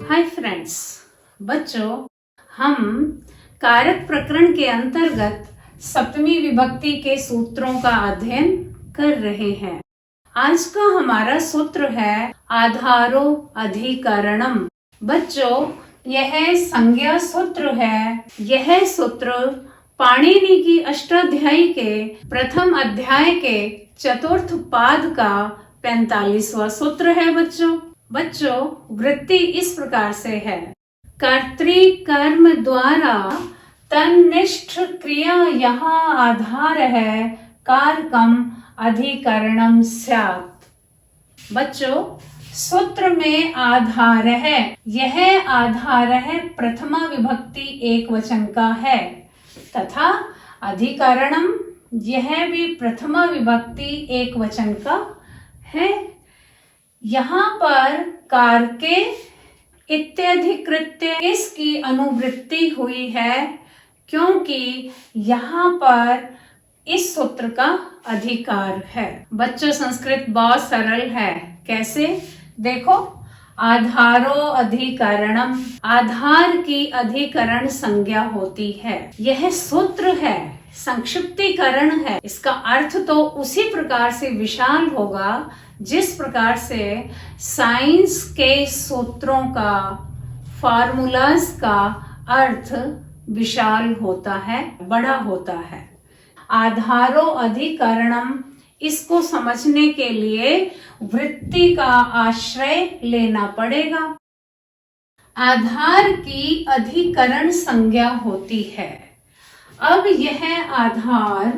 Hi friends, बच्चों, हम कारक प्रकरण के अंतर्गत सप्तमी विभक्ति के सूत्रों का अध्ययन कर रहे हैं। आज का हमारा सूत्र है आधारो अधिकरणम। बच्चों, यह संज्ञा सूत्र है। यह सूत्र पाणिनि की अष्टाध्यायी के प्रथम अध्याय के चतुर्थ पाद का 45वां सूत्र है। बच्चों, वृत्ति इस प्रकार से है। कर्तृकर्म द्वारा तन्निष्ठ क्रिया यहाँ आधार है, कारकम अधिकरणम स्यात्। बच्चों, सूत्र में आधार है। यह आधार है प्रथमा विभक्ति एक वचन का है तथा अधिकरणम यह भी प्रथमा विभक्ति एक वचन का है। यहाँ पर कारके इत्यधिकृत्य इसकी अनुवृत्ति हुई है क्योंकि यहाँ पर इस सूत्र का अधिकार है। बच्चों, संस्कृत बहुत सरल है। कैसे? देखो, आधारो अधिकरणम, आधार की अधिकरण संज्ञा होती है। यह सूत्र है, संक्षिप्तीकरण है। इसका अर्थ तो उसी प्रकार से विशाल होगा जिस प्रकार से साइंस के सूत्रों का, फार्मूलाज का अर्थ विशाल होता है, बड़ा होता है। आधारो अधिकरणम, इसको समझने के लिए वृत्ति का आश्रय लेना पड़ेगा। आधार की अधिकरण संज्ञा होती है। अब यह आधार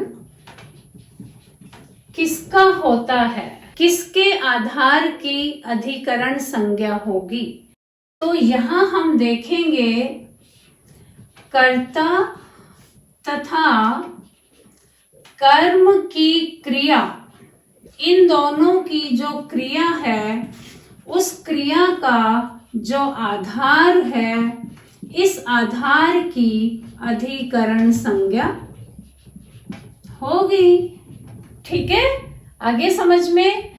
किसका होता है? किसके आधार की अधिकरण संज्ञा होगी? तो यहाँ हम देखेंगे कर्ता तथा कर्म की क्रिया, इन दोनों की जो क्रिया है उस क्रिया का जो आधार है, इस आधार की अधिकरण संज्ञा होगी। ठीक है, आगे समझ में।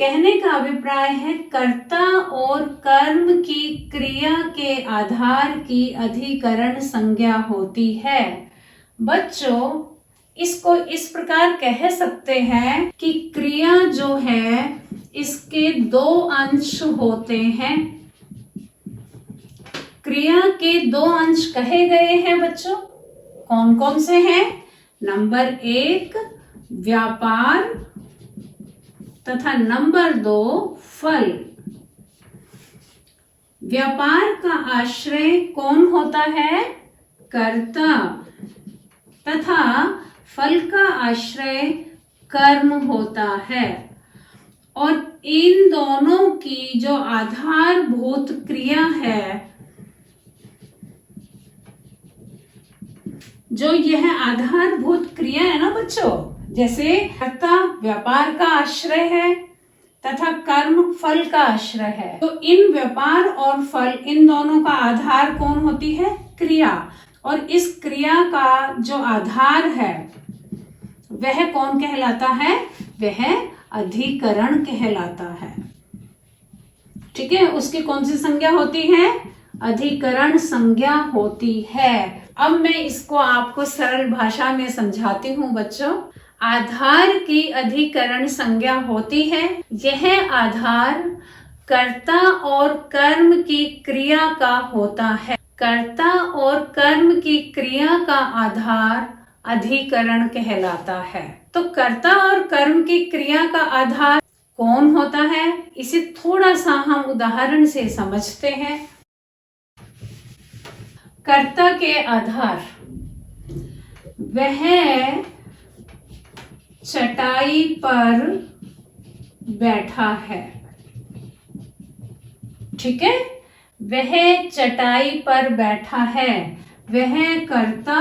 कहने का अभिप्राय है कर्ता और कर्म की क्रिया के आधार की अधिकरण संज्ञा होती है। बच्चों, इसको इस प्रकार कह सकते हैं कि क्रिया जो है इसके दो अंश होते हैं। क्रिया के दो अंश कहे गए हैं बच्चों। कौन कौन से हैं? नंबर 1 व्यापार तथा नंबर 2 फल। व्यापार का आश्रय कौन होता है? कर्ता। तथा फल का आश्रय कर्म होता है। और इन दोनों की जो आधारभूत क्रिया है, जो यह आधारभूत क्रिया है ना बच्चों, जैसे कर्ता व्यापार का आश्रय है तथा कर्म फल का आश्रय है, तो इन व्यापार और फल, इन दोनों का आधार कौन होती है? क्रिया। और इस क्रिया का जो आधार है वह कौन कहलाता है? वह अधिकरण कहलाता है। ठीक है, उसकी कौन सी संज्ञा होती है? अधिकरण संज्ञा होती है। अब मैं इसको आपको सरल भाषा में समझाती हूँ बच्चों। आधार की अधिकरण संज्ञा होती है। यह आधार कर्ता और कर्म की क्रिया का होता है। कर्ता और कर्म की क्रिया का आधार अधिकरण कहलाता है। तो कर्ता और कर्म की क्रिया का आधार कौन होता है? इसे थोड़ा सा हम उदाहरण से समझते हैं। कर्ता के आधार, वह चटाई पर बैठा है। ठीक है, वह चटाई पर बैठा है। वह कर्ता,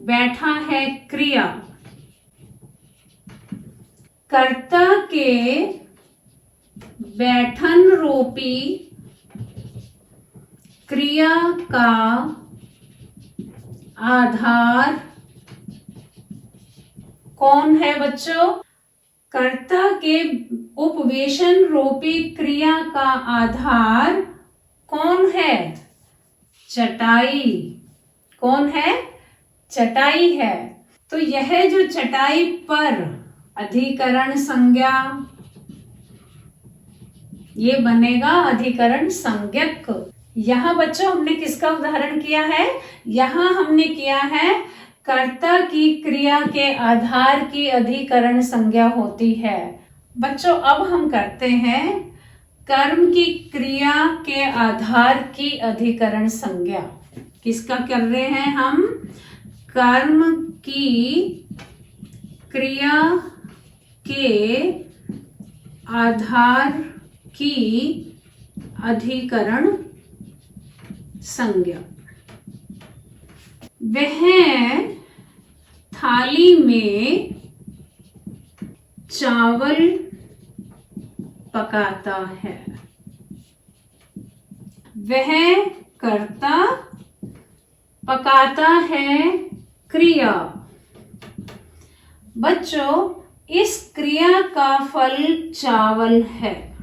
बैठा है क्रिया। कर्ता के बैठन रूपी क्रिया का आधार कौन है बच्चों? कर्ता के उपवेशन रूपी क्रिया का आधार कौन है? चटाई। कौन है? चटाई है। तो यह जो चटाई पर अधिकरण संज्ञा, ये बनेगा अधिकरण संज्ञक। यहाँ बच्चों हमने किसका उदाहरण किया है? यहाँ हमने किया है कर्ता की क्रिया के आधार की अधिकरण संज्ञा होती है। बच्चों अब हम करते हैं कर्म की क्रिया के आधार की अधिकरण संज्ञा। किसका कर रहे हैं हम? कर्म की क्रिया के आधार की अधिकरण संज्ञा। वह थाली में चावल पकाता है। वह कर्ता, पकाता है क्रिया। बच्चों इस क्रिया का फल चावल है।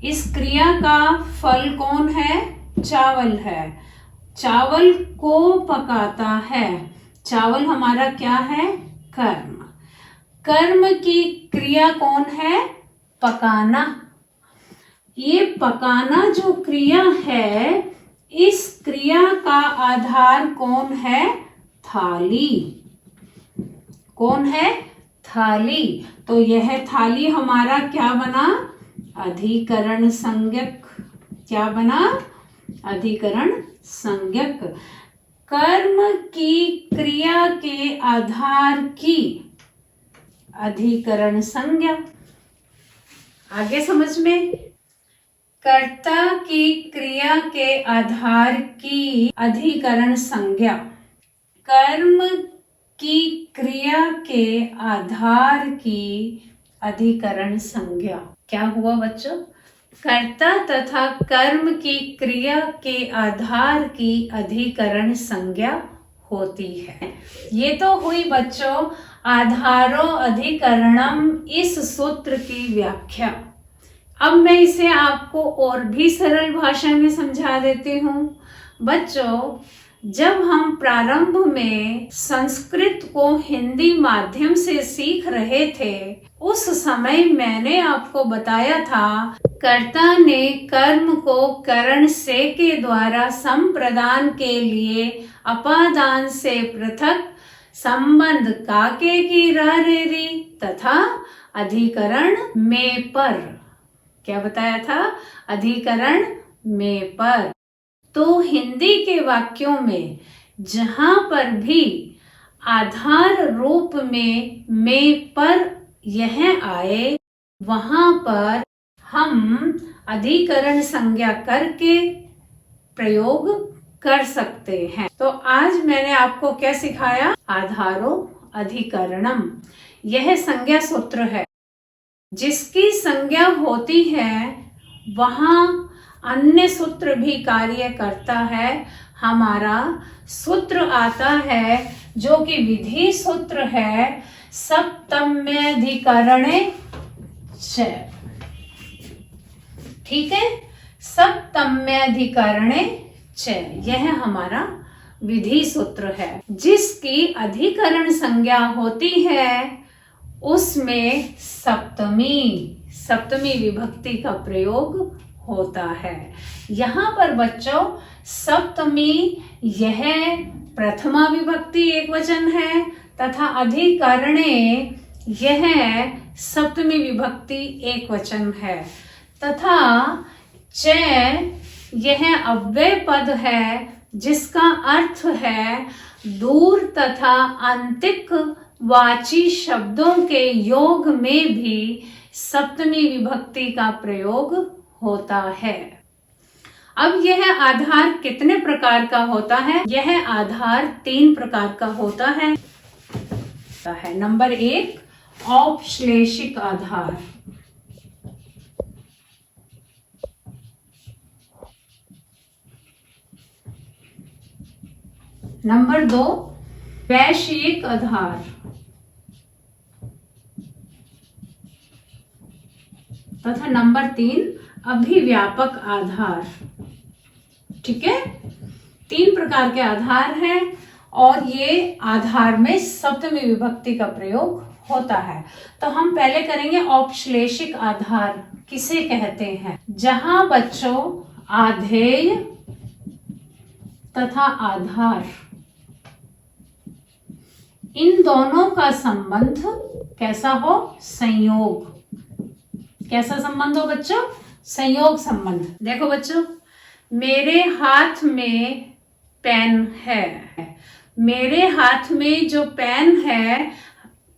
इस क्रिया का फल कौन है? चावल है। चावल को पकाता है। चावल हमारा क्या है? कर्म। कर्म की क्रिया कौन है? पकाना। ये पकाना जो क्रिया है, इस क्रिया का आधार कौन है? थाली। कौन है? थाली। तो यह थाली हमारा क्या बना? अधिकरण संज्ञक। क्या बना? अधिकरण संज्ञक। कर्म की क्रिया के आधार की अधिकरण संज्ञा। आगे समझ में? कर्ता की क्रिया के आधार की अधिकरण संज्ञा। कर्म की क्रिया के आधार की अधिकरण संज्ञा। क्या हुआ बच्चों? कर्ता तथा कर्म की क्रिया के आधार की अधिकरण संज्ञा होती है। ये तो हुई बच्चों आधारो अधिकरणम इस सूत्र की व्याख्या। अब मैं इसे आपको और भी सरल भाषा में समझा देती हूँ। बच्चों जब हम प्रारंभ में संस्कृत को हिंदी माध्यम से सीख रहे थे, उस समय मैंने आपको बताया था कर्ता ने कर्म को करण से के द्वारा संप्रदान के लिए अपादान से पृथक संबंध काके की री तथा अधिकरण में पर। क्या बताया था? अधिकरण में पर। तो हिंदी के वाक्यों में जहां पर भी आधार रूप में पर यह आए, वहां पर हम अधिकरण संज्ञा करके प्रयोग कर सकते हैं। तो आज मैंने आपको क्या सिखाया? आधारो अधिकरणम। यह संज्ञा सूत्र है। जिसकी संज्ञा होती है वहां अन्य सूत्र भी कार्य करता है। हमारा सूत्र आता है जो कि विधि सूत्र है, सप्तम्यधिकरणे च। ठीक है, सप्तम्यधिकरणे च, यह हमारा विधि सूत्र है। जिसकी अधिकरण संज्ञा होती है उसमें सप्तमी विभक्ति का प्रयोग होता है। यहाँ पर बच्चों सप्तमी यह प्रथमा विभक्ति एक वचन है तथा अधिकरणे यह सप्तमी विभक्ति एक वचन है तथा च यह अव्यय पद है जिसका अर्थ है दूर तथा अंतिक वाची शब्दों के योग में भी सप्तमी विभक्ति का प्रयोग होता है। अब यह आधार कितने प्रकार का होता है? यह आधार 3 प्रकार का होता है। नंबर 1 औपश्लेषिक आधार। नंबर 2 वैश्यिक आधार। तथा नंबर 3 अभिव्यापक आधार। ठीक है, 3 प्रकार के आधार हैं और ये आधार में सप्तमी विभक्ति का प्रयोग होता है। तो हम पहले करेंगे औपश्लेषिक आधार किसे कहते हैं। जहां बच्चों आधेय तथा आधार इन दोनों का संबंध कैसा हो, संयोग। कैसा संबंध हो बच्चों, संयोग संबंध। देखो बच्चों, मेरे हाथ में पेन है, मेरे हाथ में जो पेन है,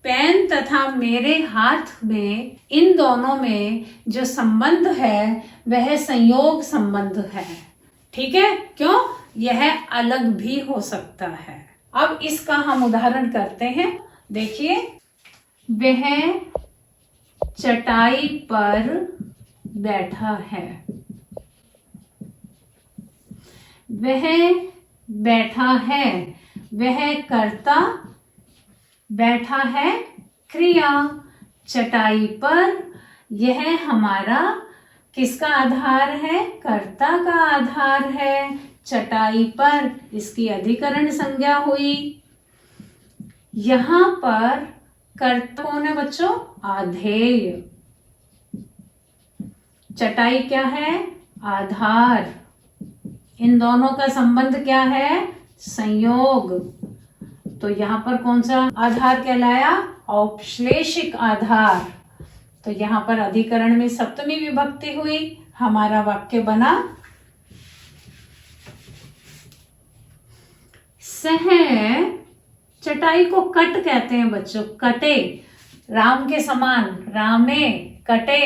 पेन तथा मेरे हाथ में, इन दोनों में जो संबंध है वह संयोग संबंध है। ठीक है, क्यों, यह अलग भी हो सकता है। अब इसका हम उदाहरण करते हैं। देखिए, वह चटाई पर बैठा है, वह बैठा है, वह कर्ता, बैठा है क्रिया, चटाई पर, यह हमारा किसका आधार है, कर्ता का आधार है। चटाई पर इसकी अधिकरण संज्ञा हुई। यहां पर कर्ता कौन है बच्चों, आधेय। चटाई क्या है, आधार। इन दोनों का संबंध क्या है, संयोग। तो यहां पर कौन सा आधार कहलाया, औपश्लेषिक आधार। तो यहां पर अधिकरण में सप्तमी विभक्ति हुई। हमारा वाक्य बना, सह, चटाई को कट कहते हैं बच्चों, कटे, राम के समान, रामे कटे,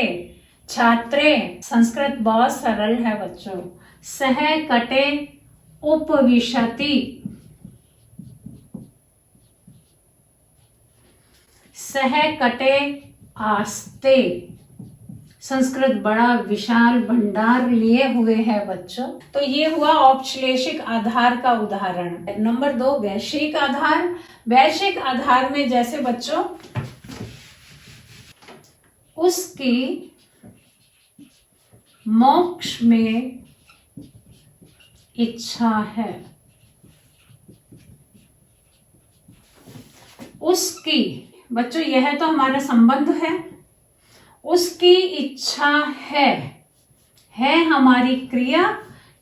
छात्रे, संस्कृत बहुत सरल है बच्चों। सह कटे उपविशति, सह कटे आस्ते। संस्कृत बड़ा विशाल भंडार लिए हुए है बच्चों। तो ये हुआ औपश्लेषिक आधार का उदाहरण। नंबर 2, वैश्विक आधार। वैश्विक आधार में जैसे बच्चों, उसकी मोक्ष में इच्छा है, उसकी, बच्चों यह तो हमारा संबंध है, उसकी इच्छा है हमारी क्रिया,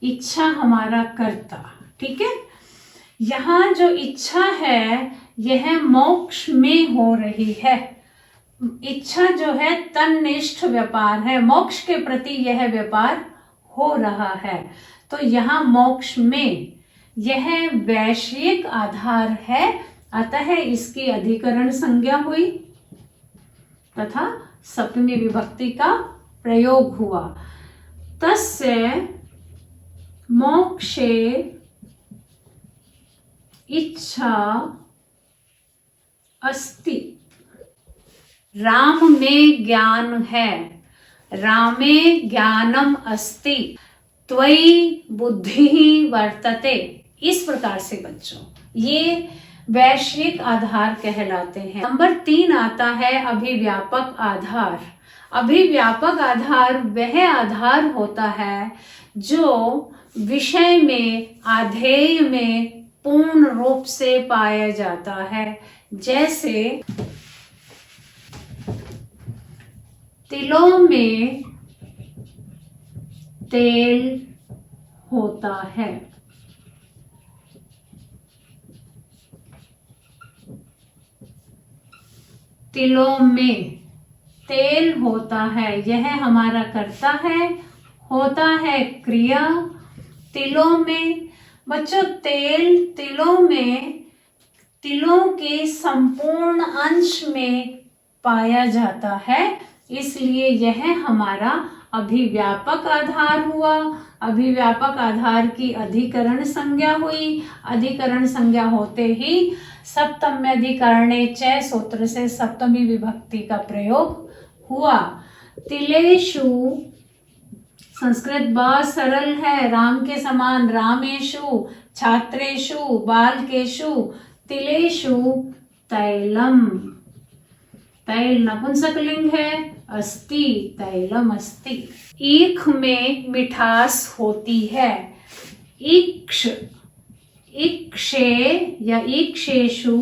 इच्छा हमारा कर्ता। ठीक है, यहां जो इच्छा है यह मोक्ष में हो रही है। इच्छा जो है तन्निष्ठ व्यापार है, मोक्ष के प्रति यह व्यापार हो रहा है। तो यहां मोक्ष में यह वैश्विक आधार है, अतः इसकी अधिकरण संज्ञा हुई तथा सप्तमी विभक्ति का प्रयोग हुआ। तस्य मोक्षे इच्छा अस्ति। राम में ज्ञान है, रामे ज्ञानम अस्ति, त्वयि बुद्धि वर्तते। इस प्रकार से बच्चों ये वैश्विक आधार कहलाते हैं। नंबर 3 आता है अभिव्यापक आधार। अभिव्यापक आधार वह आधार होता है जो विषय में, आधेय में पूर्ण रूप से पाया जाता है। जैसे तिलों में तेल होता है, तिलों में तेल होता है, यह हमारा कर्ता है, होता है क्रिया। तिलों में बच्चों, तेल तिलों में, तिलों के संपूर्ण अंश में पाया जाता है, इसलिए यह हमारा अभिव्यापक आधार हुआ। अभिव्यापक आधार की अधिकरण संज्ञा हुई। अधिकरण संज्ञा होते ही सप्तम्यधिकरणे च सूत्र से सप्तमी विभक्ति का प्रयोग हुआ। तिलेषु, संस्कृत बहुत सरल है, राम के समान, रामेषु, छात्रेषु, बालकेषु, तिलेषु तैलम। तैल नपुंसकलिंग है, अस्ति तैलम अस्ति। ईख में मिठास होती है। ईक्ष, ईक्षे या ईक्षेषु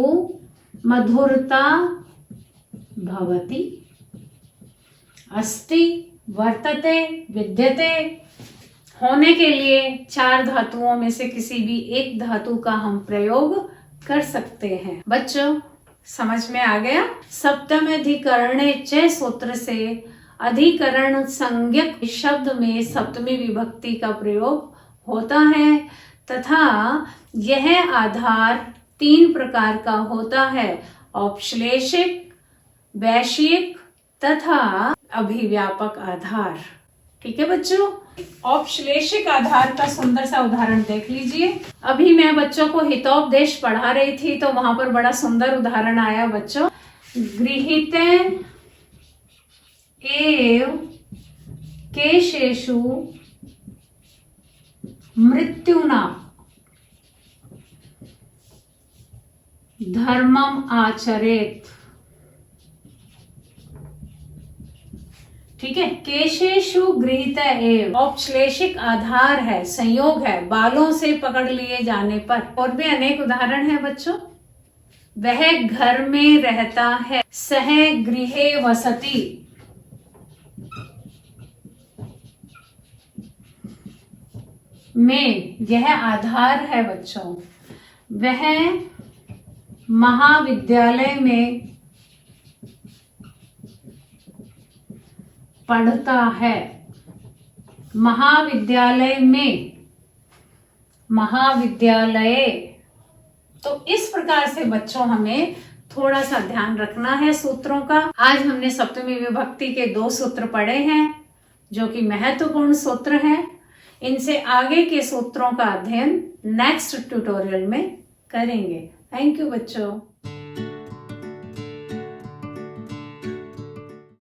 मधुरता भवति। अस्ति वर्तते विद्यते। होने के लिए 4 धातुओं में से किसी भी एक धातु का हम प्रयोग कर सकते हैं। बच्चों समझ में आ गया? सप्तम्यधिकरणे च सूत्र से अधिकरण संज्ञक शब्द में सप्तमी विभक्ति का प्रयोग होता है तथा यह आधार 3 प्रकार का होता है, औपश्लेषिक, वैश्यिक तथा अभिव्यापक आधार। ठीक है बच्चों, औपश्लेषिक आधार का सुंदर सा उदाहरण देख लीजिए। अभी मैं बच्चों को हितोपदेश पढ़ा रही थी तो वहां पर बड़ा सुंदर उदाहरण आया बच्चों। गृहीते एव केशेषु मृत्युना धर्मम आचरेत। ठीक है, केशेषु गृहीत एव औपश्लेषिक आधार है, संयोग है, बालों से पकड़ लिए जाने पर। और भी अनेक उदाहरण है बच्चों। वह घर में रहता है, सह गृहे वसति। में यह आधार है बच्चों। वह महाविद्यालय में पढ़ता है। महाविद्यालय में, महाविद्यालय। तो इस प्रकार से बच्चों हमें थोड़ा सा ध्यान रखना है सूत्रों का। आज हमने सप्तमी विभक्ति के 2 सूत्र पढ़े हैं जो कि महत्वपूर्ण सूत्र हैं। इनसे आगे के सूत्रों का अध्ययन नेक्स्ट ट्यूटोरियल में करेंगे। थैंक यू बच्चों।